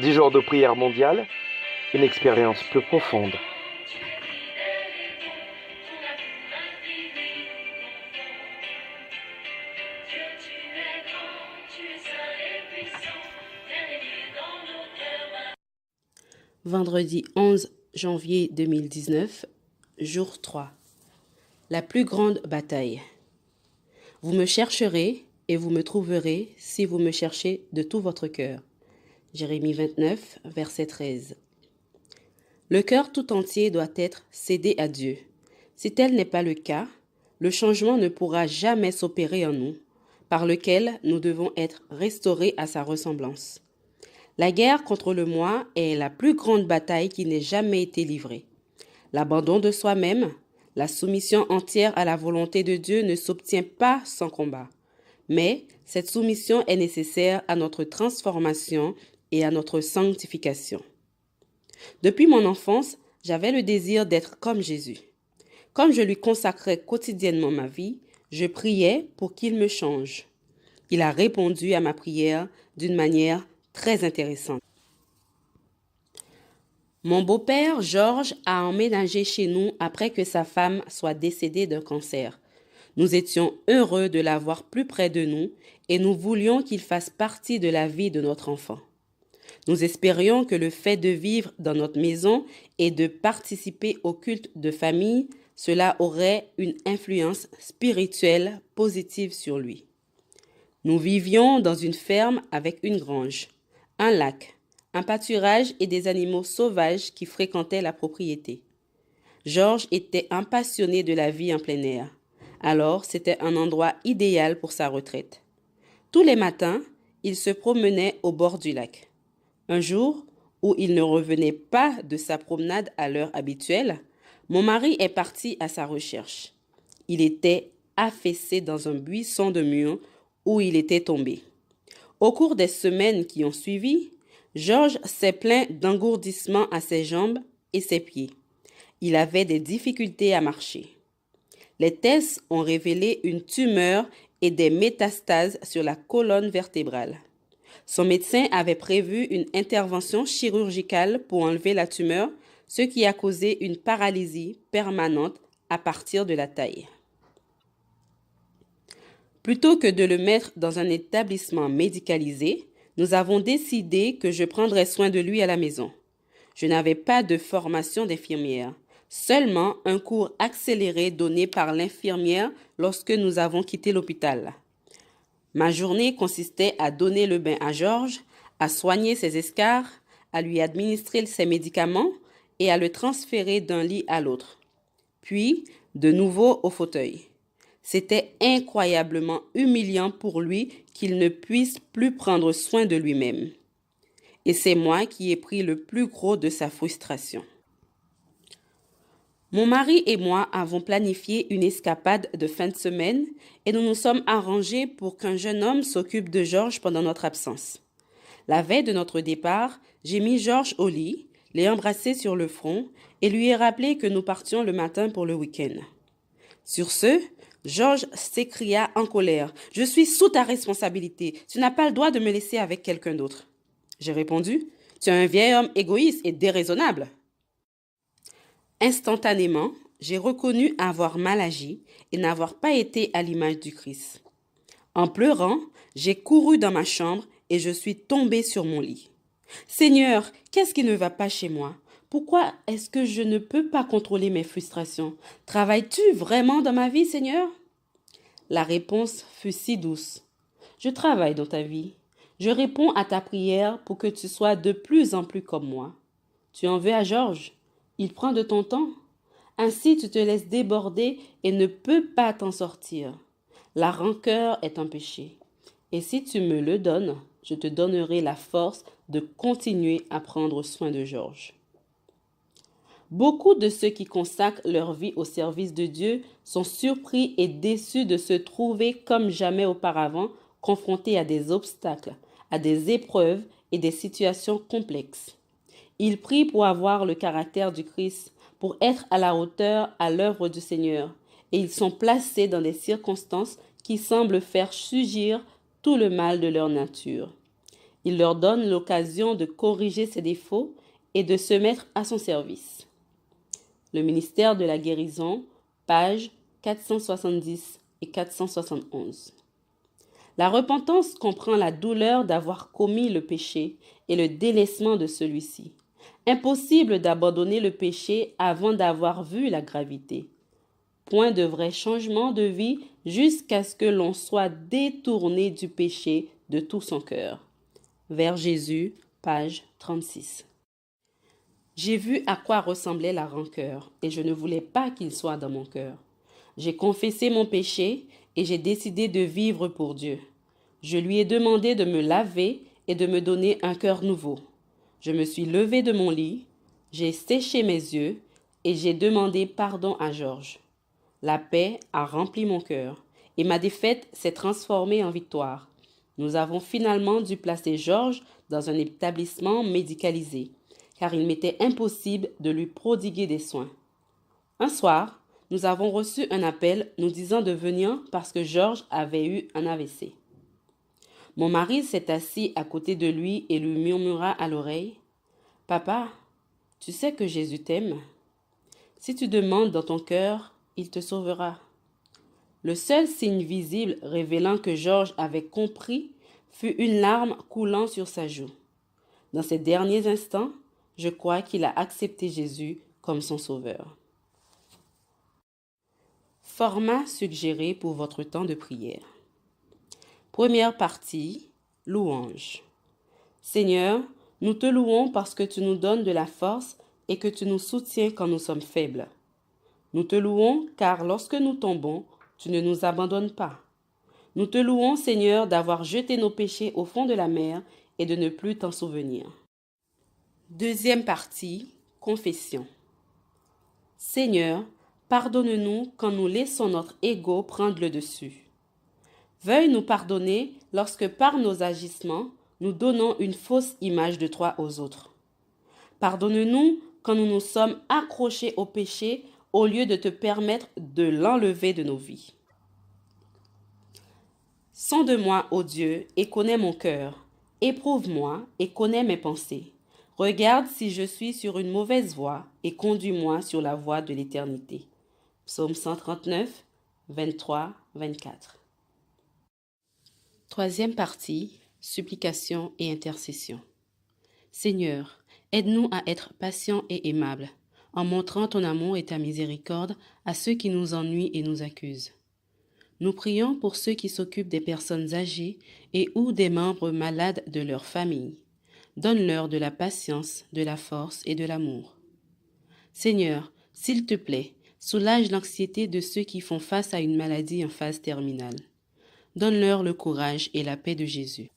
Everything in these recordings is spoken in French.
10 jours de prière mondiale, une expérience plus profonde. Vendredi 11 janvier 2019, jour 3. La plus grande bataille. Vous me chercherez et vous me trouverez si vous me cherchez de tout votre cœur. Jérémie 29, verset 13. Le cœur tout entier doit être cédé à Dieu. Si tel n'est pas le cas, le changement ne pourra jamais s'opérer en nous, par lequel nous devons être restaurés à sa ressemblance. La guerre contre le moi est la plus grande bataille qui n'ait jamais été livrée. L'abandon de soi-même, la soumission entière à la volonté de Dieu ne s'obtient pas sans combat. Mais cette soumission est nécessaire à notre transformation et à notre sanctification. Depuis mon enfance, j'avais le désir d'être comme Jésus. Comme je lui consacrais quotidiennement ma vie, je priais pour qu'il me change. Il a répondu à ma prière d'une manière très intéressante. Mon beau-père, Georges, a emménagé chez nous après que sa femme soit décédée d'un cancer. Nous étions heureux de l'avoir plus près de nous et nous voulions qu'il fasse partie de la vie de notre enfant. Nous espérions que le fait de vivre dans notre maison et de participer au culte de famille, cela aurait une influence spirituelle positive sur lui. Nous vivions dans une ferme avec une grange, un lac, un pâturage et des animaux sauvages qui fréquentaient la propriété. Georges était un passionné de la vie en plein air. Alors, c'était un endroit idéal pour sa retraite. Tous les matins, il se promenait au bord du lac. Un jour, où il ne revenait pas de sa promenade à l'heure habituelle, mon mari est parti à sa recherche. Il était affaissé dans un buisson de mûres où il était tombé. Au cours des semaines qui ont suivi, Georges s'est plaint d'engourdissement à ses jambes et ses pieds. Il avait des difficultés à marcher. Les tests ont révélé une tumeur et des métastases sur la colonne vertébrale. Son médecin avait prévu une intervention chirurgicale pour enlever la tumeur, ce qui a causé une paralysie permanente à partir de la taille. Plutôt que de le mettre dans un établissement médicalisé, nous avons décidé que je prendrais soin de lui à la maison. Je n'avais pas de formation d'infirmière, seulement un cours accéléré donné par l'infirmière lorsque nous avons quitté l'hôpital. Ma journée consistait à donner le bain à Georges, à soigner ses escarres, à lui administrer ses médicaments et à le transférer d'un lit à l'autre. Puis, de nouveau au fauteuil. C'était incroyablement humiliant pour lui qu'il ne puisse plus prendre soin de lui-même. Et c'est moi qui ai pris le plus gros de sa frustration. Mon mari et moi avons planifié une escapade de fin de semaine et nous nous sommes arrangés pour qu'un jeune homme s'occupe de Georges pendant notre absence. La veille de notre départ, j'ai mis Georges au lit, l'ai embrassé sur le front et lui ai rappelé que nous partions le matin pour le week-end. Sur ce, Georges s'écria en colère. « Je suis sous ta responsabilité. Tu n'as pas le droit de me laisser avec quelqu'un d'autre. » J'ai répondu. « Tu es un vieil homme égoïste et déraisonnable. » Instantanément, j'ai reconnu avoir mal agi et n'avoir pas été à l'image du Christ. En pleurant, j'ai couru dans ma chambre et je suis tombée sur mon lit. « Seigneur, qu'est-ce qui ne va pas chez moi ? Pourquoi est-ce que je ne peux pas contrôler mes frustrations ? Travailles-tu vraiment dans ma vie, Seigneur ? » La réponse fut si douce. « Je travaille dans ta vie. Je réponds à ta prière pour que tu sois de plus en plus comme moi. Tu en veux à Georges ? Il prend de ton temps. Ainsi tu te laisses déborder et ne peux pas t'en sortir. La rancœur est un péché. Et si tu me le donnes, je te donnerai la force de continuer à prendre soin de Georges. » Beaucoup de ceux qui consacrent leur vie au service de Dieu sont surpris et déçus de se trouver comme jamais auparavant confrontés à des obstacles, à des épreuves et des situations complexes. Ils prient pour avoir le caractère du Christ, pour être à la hauteur à l'œuvre du Seigneur, et ils sont placés dans des circonstances qui semblent faire surgir tout le mal de leur nature. Il leur donne l'occasion de corriger ses défauts et de se mettre à son service. Le ministère de la guérison, pages 470 et 471. La repentance comprend la douleur d'avoir commis le péché et le délaissement de celui-ci. Impossible d'abandonner le péché avant d'avoir vu la gravité. Point de vrai changement de vie jusqu'à ce que l'on soit détourné du péché de tout son cœur. Vers Jésus, page 36. J'ai vu à quoi ressemblait la rancœur, et je ne voulais pas qu'il soit dans mon cœur. J'ai confessé mon péché, et j'ai décidé de vivre pour Dieu. Je lui ai demandé de me laver et de me donner un cœur nouveau. Je me suis levé de mon lit, j'ai séché mes yeux, et j'ai demandé pardon à Georges. La paix a rempli mon cœur, et ma défaite s'est transformée en victoire. Nous avons finalement dû placer Georges dans un établissement médicalisé, car il m'était impossible de lui prodiguer des soins. Un soir, nous avons reçu un appel nous disant de venir parce que Georges avait eu un AVC. Mon mari s'est assis à côté de lui et lui murmura à l'oreille, « Papa, tu sais que Jésus t'aime. Si tu demandes dans ton cœur, il te sauvera. » Le seul signe visible révélant que Georges avait compris fut une larme coulant sur sa joue. Dans ces derniers instants, je crois qu'il a accepté Jésus comme son sauveur. Format suggéré pour votre temps de prière. Première partie, louange. Seigneur, nous te louons parce que tu nous donnes de la force et que tu nous soutiens quand nous sommes faibles. Nous te louons car lorsque nous tombons, tu ne nous abandonnes pas. Nous te louons, Seigneur, d'avoir jeté nos péchés au fond de la mer et de ne plus t'en souvenir. Deuxième partie, confession. Seigneur, pardonne-nous quand nous laissons notre ego prendre le dessus. Veuille nous pardonner lorsque par nos agissements, nous donnons une fausse image de toi aux autres. Pardonne-nous quand nous nous sommes accrochés au péché au lieu de te permettre de l'enlever de nos vies. Sonde-moi, ô Dieu, et connais mon cœur. Éprouve-moi et connais mes pensées. Regarde si je suis sur une mauvaise voie et conduis-moi sur la voie de l'éternité. Psaume 139, 23, 24. Troisième partie, supplication et intercession. Seigneur, aide-nous à être patients et aimables, en montrant ton amour et ta miséricorde à ceux qui nous ennuient et nous accusent. Nous prions pour ceux qui s'occupent des personnes âgées et ou des membres malades de leur famille. Donne-leur de la patience, de la force et de l'amour. Seigneur, s'il te plaît, soulage l'anxiété de ceux qui font face à une maladie en phase terminale. Donne-leur le courage et la paix de Jésus.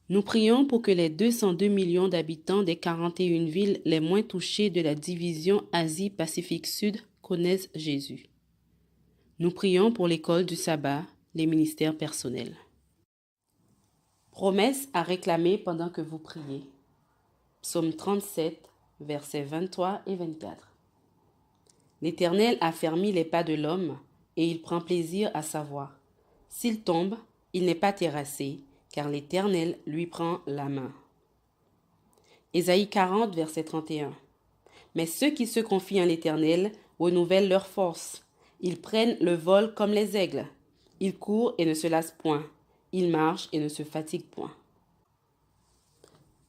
Nous prions pour que les 202 millions d'habitants des 41 villes les moins touchées de la division Asie-Pacifique Sud connaissent Jésus. Nous prions pour l'école du sabbat, les ministères personnels. Promesse à réclamer pendant que vous priez. Psaume 37, versets 23 et 24. L'Éternel a fermi les pas de l'homme, et il prend plaisir à sa voix. S'il tombe, il n'est pas terrassé, car l'Éternel lui prend la main. Ésaïe 40, verset 31. Mais ceux qui se confient en l'Éternel renouvellent leur force. Ils prennent le vol comme les aigles. Ils courent et ne se lassent point. Ils marchent et ne se fatiguent point.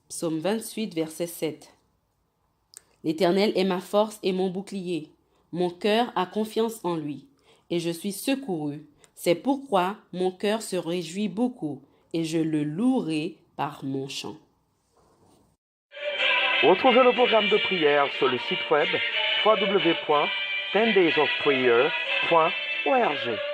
Psaume 28, verset 7. L'Éternel est ma force et mon bouclier. Mon cœur a confiance en lui, et je suis secouru. C'est pourquoi mon cœur se réjouit beaucoup, et je le louerai par mon chant. Retrouvez le programme de prière sur le site web www.10daysofprayer.org.